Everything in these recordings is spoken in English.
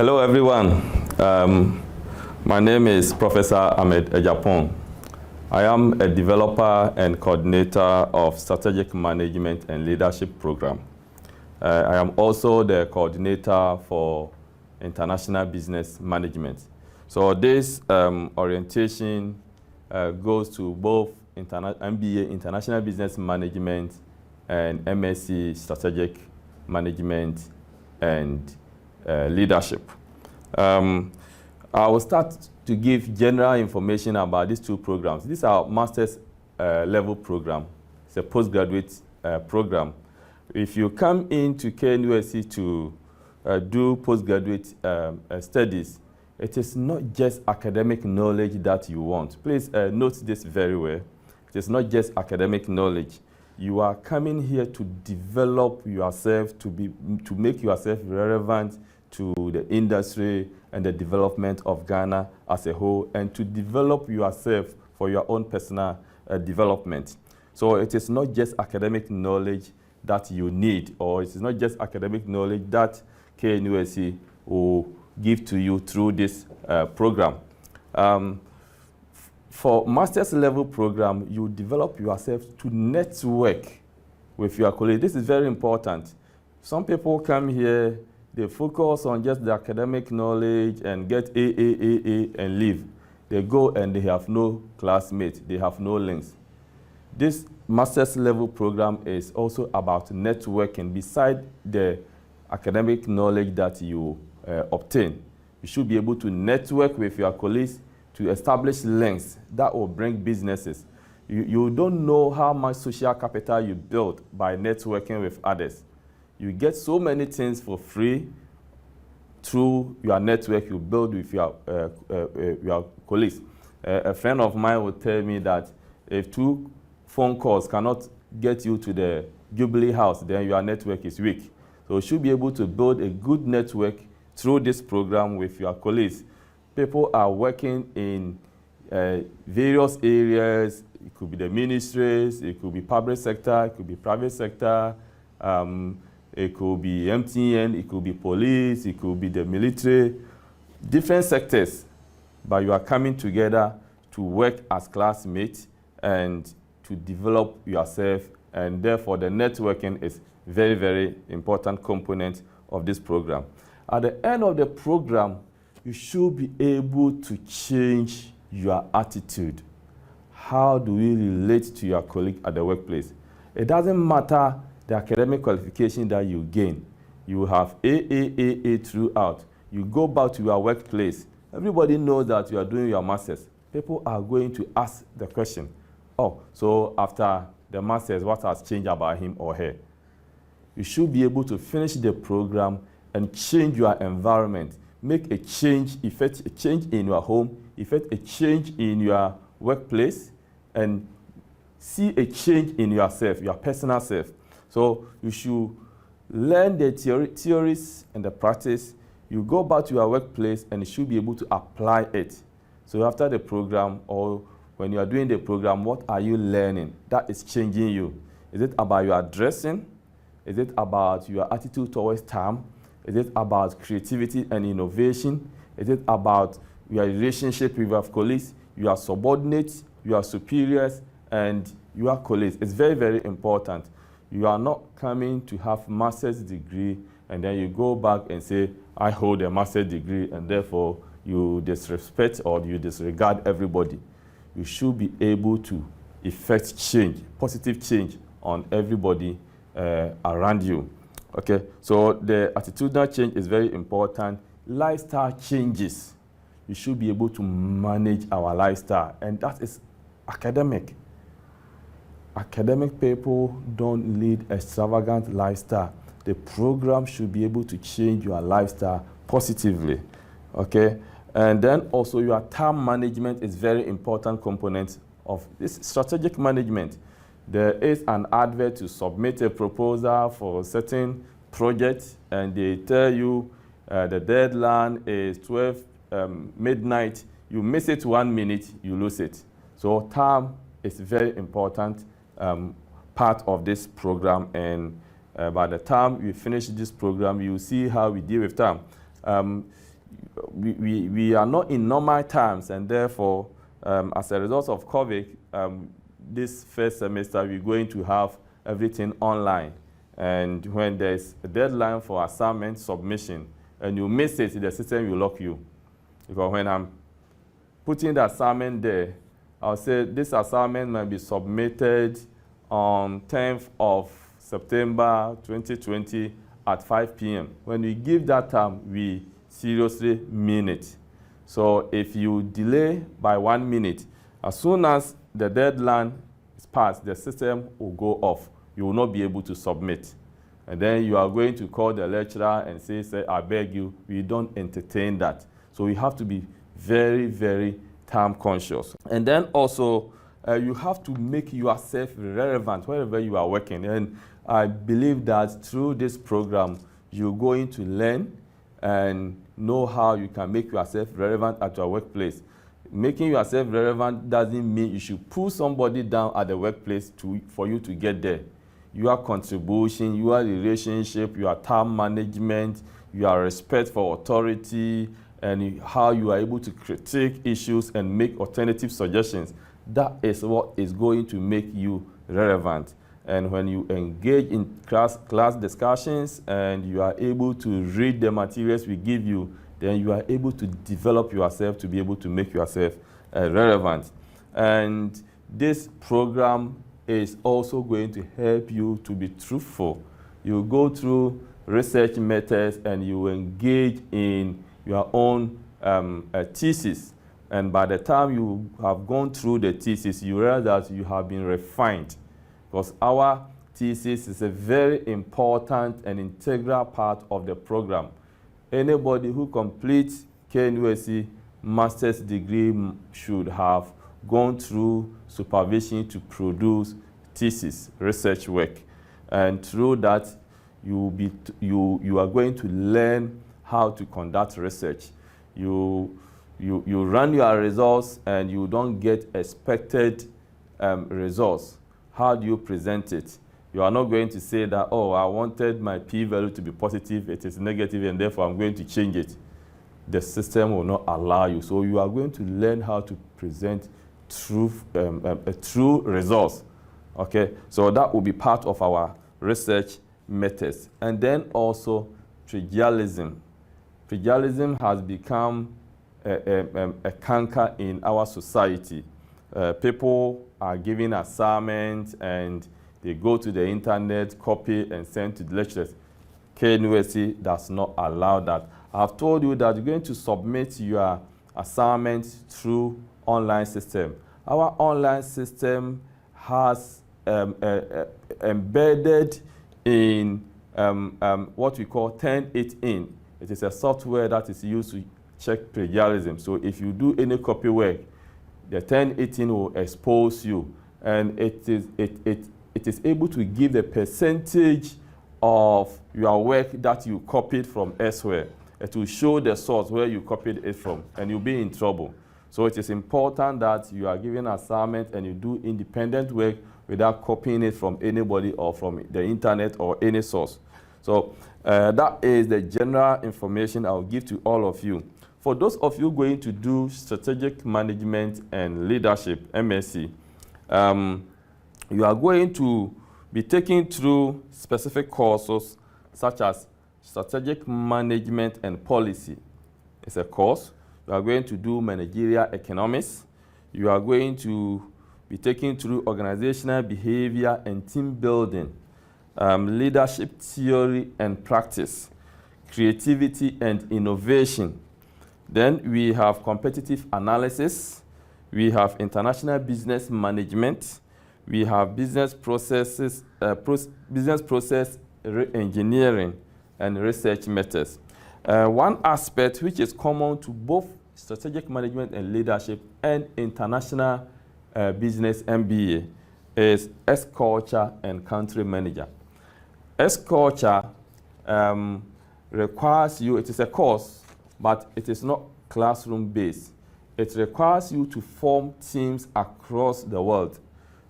Hello, everyone. My name is Professor Ahmed Ejapong. I am a developer and coordinator of Strategic Management and Leadership Program. I am also the coordinator for International Business Management. So this orientation goes to both MBA International Business Management and MSc Strategic Management and Leadership. I will start to give general information about these two programs. These are master's level program. It's a postgraduate program. If you come into KNUST to do postgraduate studies, it is not just academic knowledge that you want. Please note this very well. It is not just academic knowledge. You are coming here to develop yourself, to make yourself relevant to the industry and the development of Ghana as a whole, and to develop yourself for your own personal development. So it is not just academic knowledge that you need, or it is not just academic knowledge that KNUST will give to you through this program. For master's level program, you develop yourself to network with your colleagues. This is very important. Some people come here, they focus on just the academic knowledge and get A, and leave. They go and they have no classmates, they have no links. This master's level program is also about networking. Beside the academic knowledge that you obtain, you should be able to network with your colleagues to establish links that will bring businesses. You don't know how much social capital you build by networking with others. You get so many things for free through your network you build with your colleagues. A friend of mine would tell me that if 2 phone calls cannot get you to the Jubilee House, then your network is weak. So you should be able to build a good network through this program with your colleagues. People are working in various areas. It could be the ministries, it could be public sector, it could be private sector, it could be MTN, it could be police, it could be the military, different sectors. But you are coming together to work as classmates and to develop yourself, and therefore the networking is very, very important component of this program. At the end of the program, you should be able to change your attitude. How do you relate to your colleague at the workplace? It doesn't matter the academic qualification that you gain. You have A throughout. You go back to your workplace. Everybody knows that you are doing your master's. People are going to ask the question, oh, so after the master's, what has changed about him or her? You should be able to finish the program and change your environment. Make a change, effect a change in your home, effect a change in your workplace, and see a change in yourself, your personal self. So you should learn the theories and the practice. You go back to your workplace and you should be able to apply it. So after the program, or when you are doing the program, what are you learning that is changing you? Is it about your dressing? Is it about your attitude towards time? Is it about creativity and innovation? Is it about your relationship with your colleagues, your subordinates, your superiors, and your colleagues? It's very, very important. You are not coming to have master's degree and then you go back and say, I hold a master's degree, and therefore you disrespect or you disregard everybody. You should be able to effect change, positive change on everybody around you. Okay, so the attitudinal change is very important. Lifestyle changes. You should be able to manage our lifestyle, and that is academic. Academic people don't lead extravagant lifestyle. The program should be able to change your lifestyle positively, okay? And then also your time management is very important component of this strategic management. There is an advert to submit a proposal for a certain project, and they tell you the deadline is 12 midnight. You miss it 1 minute, you lose it. So time is very important part of this program, and by the time you finish this program, you see how we deal with time. we are not in normal times, and therefore, as a result of COVID, this first semester we're going to have everything online. And when there's a deadline for assignment submission and you miss it, the system will lock you. Because when I'm putting the assignment there, I'll say this assignment might be submitted on 10th of September 2020 at 5 p.m. When we give that time, we seriously mean it. So if you delay by 1 minute, as soon as the deadline is passed, the system will go off. You will not be able to submit. And then you are going to call the lecturer and say, I beg you, we don't entertain that. So you have to be very, very time conscious. And then also, you have to make yourself relevant wherever you are working. And I believe that through this program, you're going to learn and know how you can make yourself relevant at your workplace. Making yourself relevant doesn't mean you should pull somebody down at the workplace for you to get there. Your contribution, your relationship, your time management, your respect for authority, and how you are able to critique issues and make alternative suggestions, that is what is going to make you relevant. And when you engage in class discussions and you are able to read the materials we give you, then you are able to develop yourself to be able to make yourself relevant. And this program is also going to help you to be truthful. You go through research methods and you engage in your own thesis. And by the time you have gone through the thesis, you realize that you have been refined. Because our thesis is a very important and integral part of the program. Anybody who completes KNUST master's degree should have gone through supervision to produce thesis, research work. And through that, you are going to learn how to conduct research. You run your results and you don't get expected results. How do you present it? You are not going to say that, oh, I wanted my p-value to be positive, it is negative, and therefore I'm going to change it. The system will not allow you. So you are going to learn how to present true results. Okay, so that will be part of our research methods. And then also plagiarism. Plagiarism has become a canker in our society. People are given assignments and they go to the internet, copy and send to the lecturers. KNUST does not allow that. I've told you that you're going to submit your assignments through online system. Our online system has embedded in what we call Turnitin. It is a software that is used to check plagiarism. So if you do any copy work, the Turnitin will expose you, and it is able to give the percentage of your work that you copied from elsewhere. It will show the source where you copied it from, and you'll be in trouble. So it is important that you are given an assignment and you do independent work without copying it from anybody or from the internet or any source. So that is the general information I'll give to all of you. For those of you going to do strategic management and leadership, MSc, you are going to be taking through specific courses such as strategic management and policy. It's a course. You are going to do managerial economics. You are going to be taking through organizational behavior and team building, leadership theory and practice, creativity and innovation. Then we have competitive analysis. We have international business management. We have business process engineering and research methods. One aspect which is common to both strategic management and leadership and international business MBA is S-Culture and country manager. S-Culture requires you, it is a course, but it is not classroom based. It requires you to form teams across the world.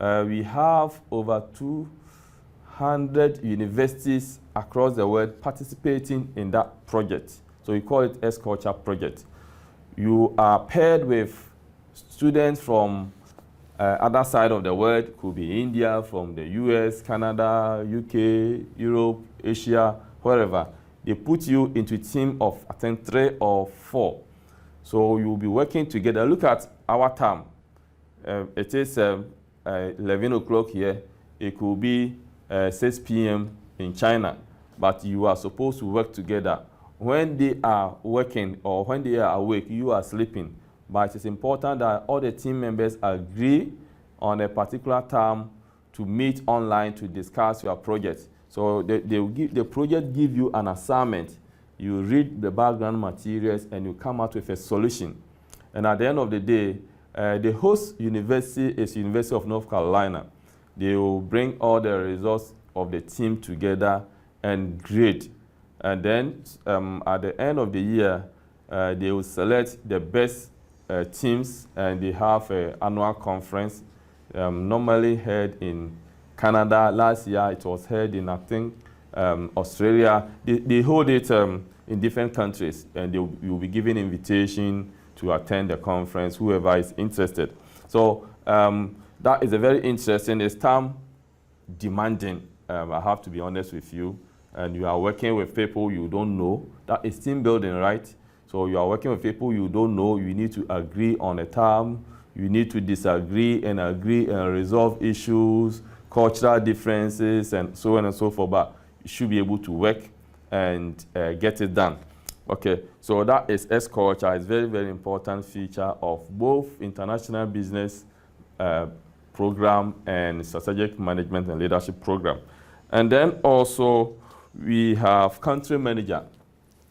We have over 200 universities across the world participating in that project. So we call it S-Culture project. You are paired with students from other side of the world, could be India, from the US, Canada, UK, Europe, Asia, wherever. They put you into a team of, I think, 3 or 4. So you'll be working together. Look at our time. It is 11 o'clock here. It could be 6 p.m. in China, but you are supposed to work together. When they are working or when they are awake, you are sleeping. But it is important that all the team members agree on a particular time to meet online to discuss your project. So the project give you an assignment. You read the background materials and you come out with a solution. And at the end of the day, the host university is University of North Carolina. They will bring all the results of the team together and grade. And then at the end of the year, they will select the best teams, and they have an annual conference normally held in Canada. Last year it was held in, I think, Australia. They hold it in different countries, and you will be given invitation to attend the conference, whoever is interested. So that is a very interesting, it's time demanding, I have to be honest with you. And you are working with people you don't know. That is team building, right? So you are working with people you don't know. You need to agree on a term. You need to disagree and agree and resolve issues, cultural differences, and so on and so forth. But you should be able to work and get it done. Okay, so that is S-Culture. It's a very, very important feature of both international business program and strategic management and leadership program. And then also, we have country manager.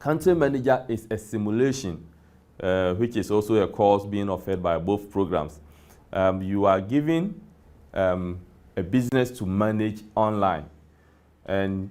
Country manager is a simulation, which is also a course being offered by both programs. You are given a business to manage online. And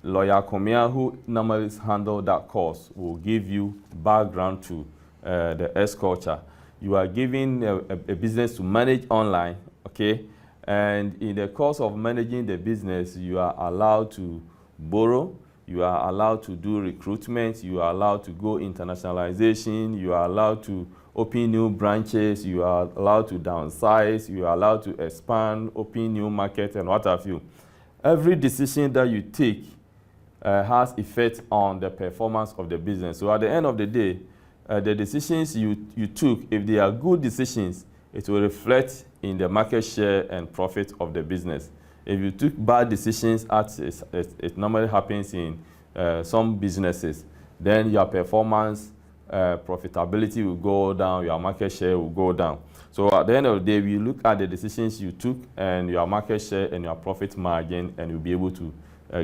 Lawyer Komia, who normally handles that course, will give you background to the S-Culture. You are given a business to manage online, okay? And in the course of managing the business, you are allowed to borrow, you are allowed to do recruitment, you are allowed to go internationalization, you are allowed to open new branches, you are allowed to downsize, you are allowed to expand, open new markets, and what have you. Every decision that you take has effect on the performance of the business. So at the end of the day, the decisions you took, if they are good decisions, it will reflect in the market share and profit of the business. If you took bad decisions, as it normally happens in some businesses, then your performance, profitability will go down, your market share will go down. So at the end of the day, we look at the decisions you took and your market share and your profit margin, and we'll be able to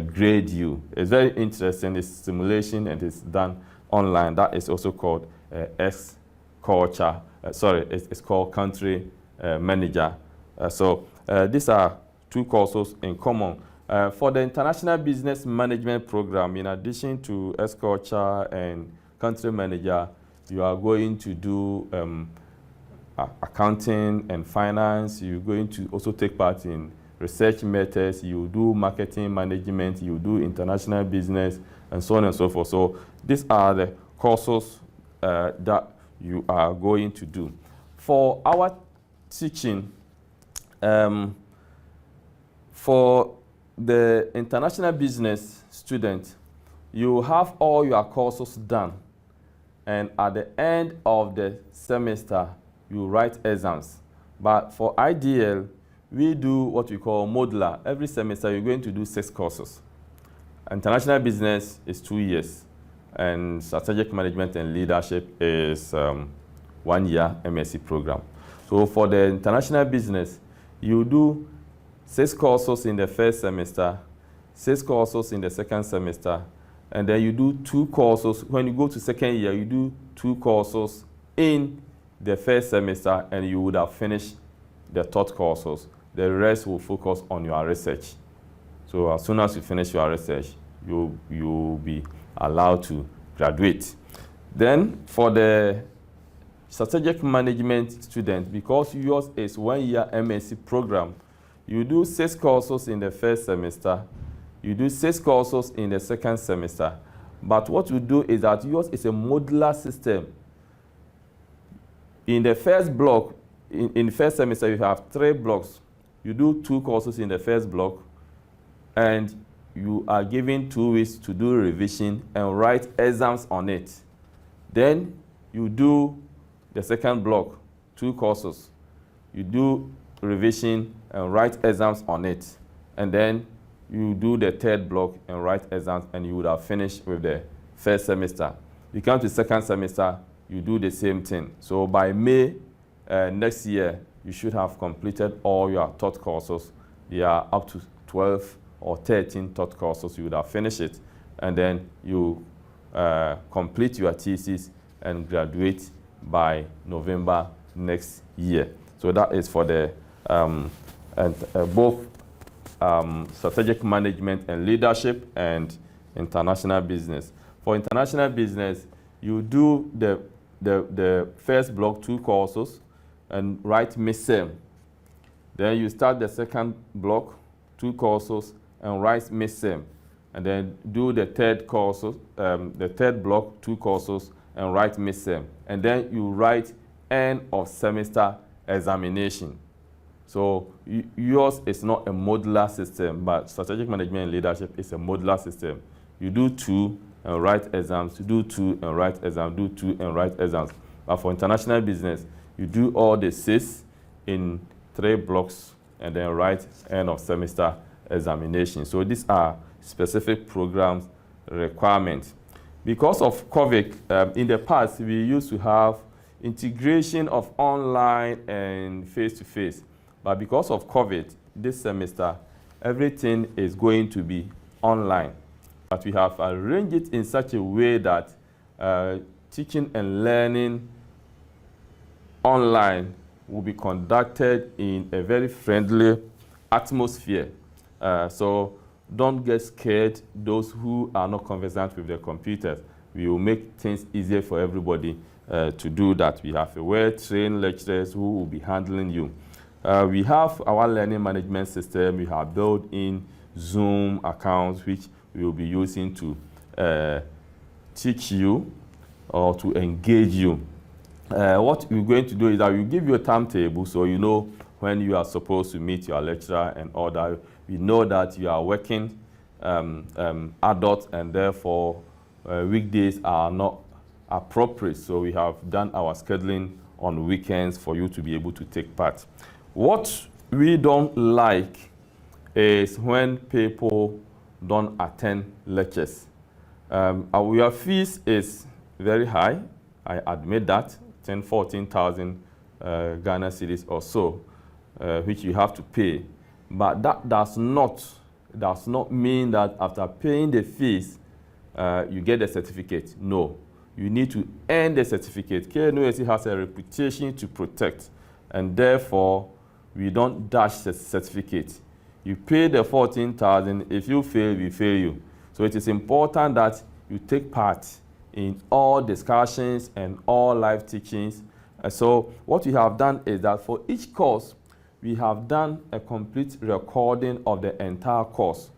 grade you. It's very interesting. It's simulation and it's done online. That is also called S-Culture. It's called Country Manager. So these are 2 courses in common. For the International Business Management Program, in addition to S-Culture and Country Manager, you are going to do accounting and finance. You're going to also take part in research methods. You do marketing management. You do international business, and so on and so forth. So these are the courses that you are going to do. For our teaching, for the international business student, you have all your courses done, and at the end of the semester, you write exams. But for IDL, we do what we call modular. Every semester, you're going to do 6 courses. International business is 2 years, and strategic management and leadership is 1 year MSc program. So for the international business, you do 6 courses in the first semester, 6 courses in the second semester, and then you do 2 courses. When you go to second year, you do 2 courses in the first semester, and you would have finished the 3rd courses. The rest will focus on your research. So as soon as you finish your research, you'll be allowed to graduate. Then for the strategic management student, because yours is 1 year MSc program, you do 6 courses in the first semester, you do 6 courses in the second semester. But what we do is that yours is a modular system. In the first block, in the first semester, you have 3 blocks. You do 2 courses in the first block, and you are given 2 weeks to do revision and write exams on it. Then you do the second block, 2 courses. You do revision and write exams on it. And then you do the third block and write exams, and you would have finished with the first semester. You come to second semester, you do the same thing. So by May next year, you should have completed all your taught courses. They are up to 12 or 13 taught courses. You would have finished it, and then you complete your thesis and graduate by November next year. So that is for the both strategic management and leadership and international business. For international business, you do the first block, 2 courses, and write mid-sem. Then you start the second block, 2 courses, and write mid-sem. And then do the third courses, the third block, 2 courses, and write mid-sem. And then you write end of semester examination. So yours is not a modular system, but strategic management and leadership is a modular system. You do 2 and write exams, you do 2 and write exams, do 2 and write exams. But for international business, you do all the 6 in 3 blocks and then write end of semester examination. So these are specific programs requirements. Because of COVID, in the past, we used to have integration of online and face-to-face. But because of COVID, this semester, everything is going to be online. But we have arranged it in such a way that teaching and learning online will be conducted in a very friendly atmosphere. So don't get scared, those who are not conversant with their computers. We will make things easier for everybody to do that. We have well-trained lecturers who will be handling you. We have our learning management system. We have built in Zoom accounts, which we will be using to teach you or to engage you. What we're going to do is that we'll give you a timetable so you know when you are supposed to meet your lecturer and all that. We know that you are working adults, and therefore weekdays are not appropriate. So we have done our scheduling on weekends for you to be able to take part. What we don't like is when people don't attend lectures. Our fees is very high. I admit that, 10,000, 14,000 Ghana cedis or so, which you have to pay. But that does not mean that after paying the fees, you get the certificate. No, you need to earn the certificate. KNUST has a reputation to protect, and therefore, we don't dash the certificate. You pay the 14,000. If you fail, we fail you. So it is important that you take part in all discussions and all live teachings. And so what we have done is that for each course, we have done a complete recording of the entire course,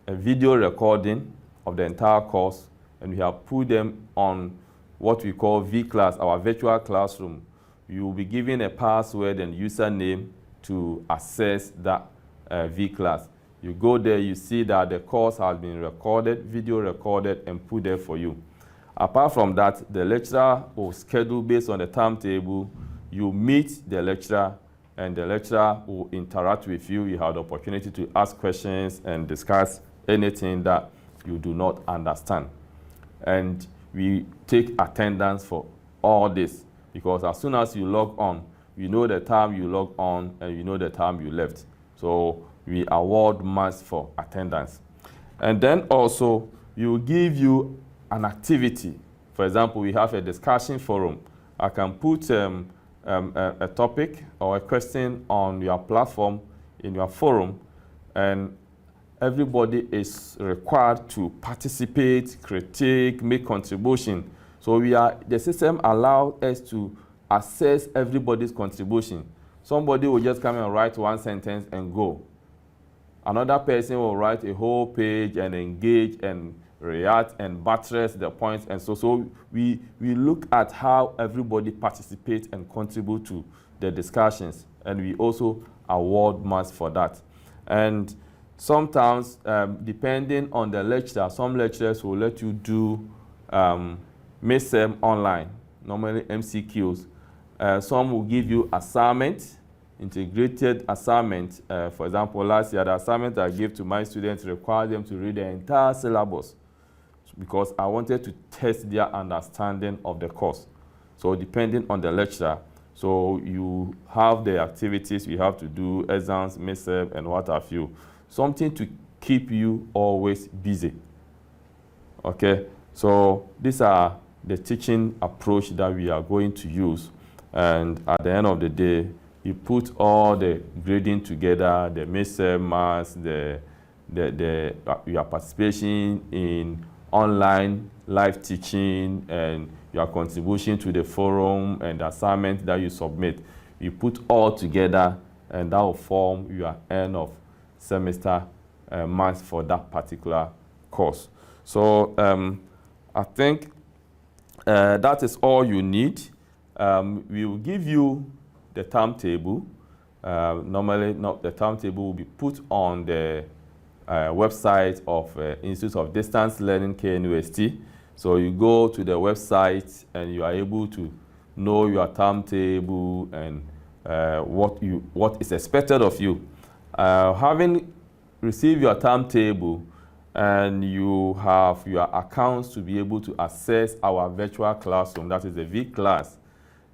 a video recording of the entire course, and we have put them on what we call vClass, our virtual classroom. You will be given a password and username to access that vClass. You go there, you see that the course has been recorded, video recorded, and put there for you. Apart from that, the lecturer will schedule based on the timetable. You meet the lecturer, and the lecturer will interact with you. You have the opportunity to ask questions and discuss anything that you do not understand. And we take attendance for all this, because as soon as you log on, you know the time you log on and you know the time you left. So we award marks for attendance. And then also, we will give you an activity. For example, we have a discussion forum. I can put a topic or a question on your platform, in your forum, and everybody is required to participate, critique, make contribution. So the system allows us to assess everybody's contribution. Somebody will just come and write one sentence and go. Another person will write a whole page and engage and react and buttress the points. And so we look at how everybody participates and contribute to the discussions. And we also award marks for that. And sometimes, depending on the lecturer, some lecturers will let you do midterm online, normally MCQs. Some will give you assignments, integrated assignment. For example, last year, the assignment I gave to my students required them to read the entire syllabus because I wanted to test their understanding of the course. So depending on the lecturer, so you have the activities you have to do, exams, midterm, and what have you. Something to keep you always busy. Okay, so these are the teaching approach that we are going to use. And at the end of the day, you put all the grading together, the midterm marks, your participation in online live teaching, and your contribution to the forum and the assignment that you submit. You put all together, and that will form your end of semester marks for that particular course. So I think that is all you need. We will give you the timetable. Normally, the timetable will be put on the website of Institute of Distance Learning, KNUST. So you go to the website and you are able to know your timetable and what is expected of you. Having received your timetable and you have your accounts to be able to access our virtual classroom, that is the V-class,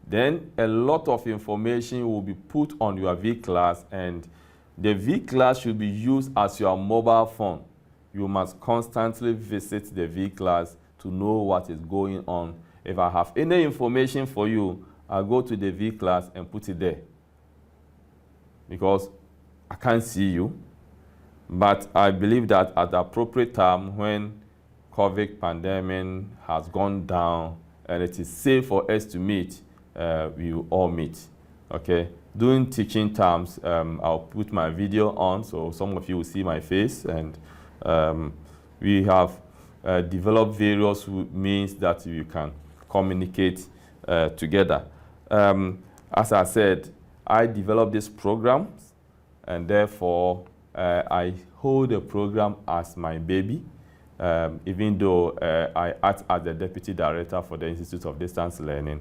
then a lot of information will be put on your V-class, and the V-class should be used as your mobile phone. You must constantly visit the V-class to know what is going on. If I have any information for you, I'll go to the V-class and put it there because I can't see you. But I believe that at the appropriate time, when COVID pandemic has gone down and it is safe for us to meet, we will all meet. Okay. During teaching times, I'll put my video on so some of you will see my face, and we have developed various means that you can communicate together. As I said, I developed this program, and therefore I hold the program as my baby, even though I act as the Deputy Director for the Institute of Distance Learning.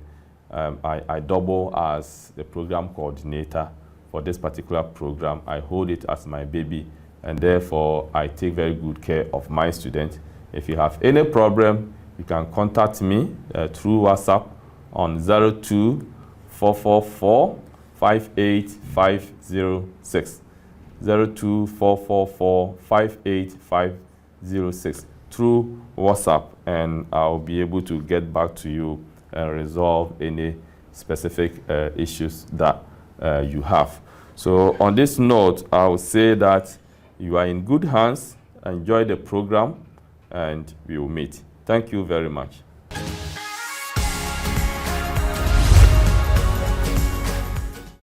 I double as the program coordinator for this particular program. I hold it as my baby, and therefore I take very good care of my students. If you have any problem, you can contact me through WhatsApp on 02444-58506. 02444-58506 through WhatsApp, and I'll be able to get back to you and resolve any specific issues that you have. So on this note, I will say that you are in good hands. Enjoy the program, and we will meet. Thank you very much.